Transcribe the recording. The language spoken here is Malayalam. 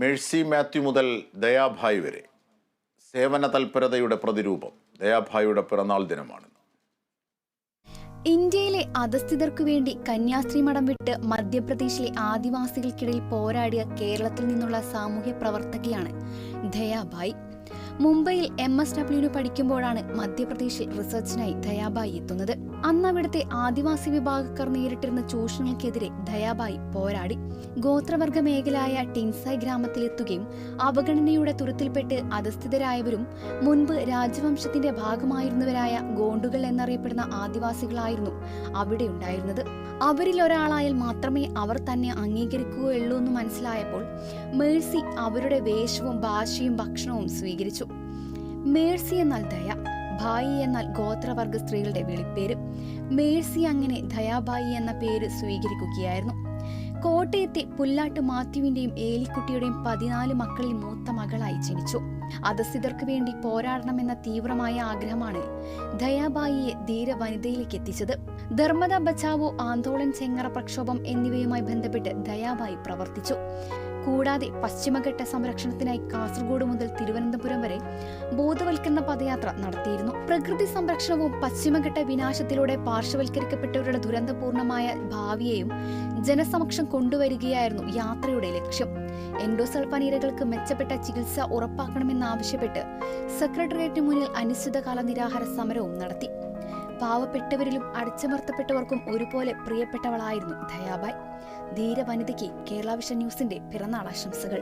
മേഴ്സി മാത്യു മുതൽ ദയാഭായ് വരെ സേവന തൽപരതയുടെ പ്രതിരൂപം. ദയാഭായിയുടെ പിറന്നാൾ ദിനമാണ്. ഇന്ത്യയിലെ അധസ്ഥിതർക്കു വേണ്ടി കന്യാസ്ത്രീ മഠം വിട്ട് മധ്യപ്രദേശിലെ ആദിവാസികൾക്കിടയിൽ പോരാടിയ കേരളത്തിൽ നിന്നുള്ള സാമൂഹ്യ പ്രവർത്തകയാണ് ദയാഭായ്. മുംബൈയിൽ MSW പഠിക്കുമ്പോഴാണ് മധ്യപ്രദേശിൽ റിസർച്ചിനായി ദയാഭായ് എത്തുന്നത്. അന്ന് അവിടുത്തെ ആദിവാസി വിഭാഗക്കാർ നേരിട്ടിരുന്ന ചൂഷണങ്ങൾക്കെതിരെ ദയാഭായ് പോരാടി. ഗോത്രവർഗ മേഖലയായ ടിൻസായ് ഗ്രാമത്തിലെത്തുകയും അവഗണനയുടെ തുരുത്തിൽപ്പെട്ട് അധസ്ഥിതരായവരും മുൻപ് രാജവംശത്തിന്റെ ഭാഗമായിരുന്നവരായ ഗോണ്ടുകൾ എന്നറിയപ്പെടുന്ന ആദിവാസികളായിരുന്നു അവിടെ ഉണ്ടായിരുന്നത്. അവരിൽ ഒരാളായാൽ മാത്രമേ അവർ തന്നെ അംഗീകരിക്കുകയുള്ളൂ എന്ന് മനസ്സിലായപ്പോൾ മേഴ്സി അവരുടെ വേഷവും ഭാഷയും ഭക്ഷണവും സ്വീകരിച്ചു. മേഴ്സി എന്നാൽ ദയ, ഭായി എന്നാൽ ഗോത്രവർഗ സ്ത്രീകളുടെ വിളിപ്പേര്. മേഴ്സി അങ്ങനെ ദയാഭായി എന്ന പേര് സ്വീകരിക്കുകയായിരുന്നു. കോട്ടയത്തെ പുല്ലാട്ട് മാത്യുവിന്റെയും ഏലിക്കുട്ടിയുടെയും 14 മക്കളിൽ മൂത്ത മകളായി ജനിച്ചു. അധസ്ഥിതർക്ക് വേണ്ടി പോരാടണമെന്ന തീവ്രമായ ആഗ്രഹമാണ് ദയാഭായിയെ ധീര വനിതയിലേക്ക് എത്തിച്ചത്. ധർമ്മദ ബച്ചാവോ ആന്തോളൻ, ചെങ്ങറ പ്രക്ഷോഭം എന്നിവയുമായി ബന്ധപ്പെട്ട് ദയാഭായി പ്രവർത്തിച്ചു. കൂടാതെ പശ്ചിമഘട്ട സംരക്ഷണത്തിനായി കാസർഗോഡ് മുതൽ തിരുവനന്തപുരം വരെ ബോധവൽക്കരണ പദയാത്ര നടത്തിയിരുന്നു. പ്രകൃതി സംരക്ഷണവും പശ്ചിമഘട്ട വിനാശത്തിലൂടെ പാർശ്വവൽക്കരിക്കപ്പെട്ടവരുടെ ദുരന്തപൂർണമായ ഭാവിയെയും ജനസമക്ഷം കൊണ്ടുവരികയായിരുന്നു യാത്രയുടെ ലക്ഷ്യം. എൻഡോസൾഫാൻ ഇരകൾക്ക് മെച്ചപ്പെട്ട ചികിത്സ ഉറപ്പാക്കണമെന്നാവശ്യപ്പെട്ട് സെക്രട്ടേറിയറ്റിന് മുന്നിൽ അനിശ്ചിതകാല നിരാഹാര സമരവും നടത്തി. പാവപ്പെട്ടവരിലും അടിച്ചമർത്തപ്പെട്ടവർക്കും ഒരുപോലെ പ്രിയപ്പെട്ടവളായിരുന്നു ദയാഭായ്. ധീര വനിതയ്ക്ക് കേരള വിഷൻ ന്യൂസിന്റെ പിറന്നാൾ ആശംസകൾ.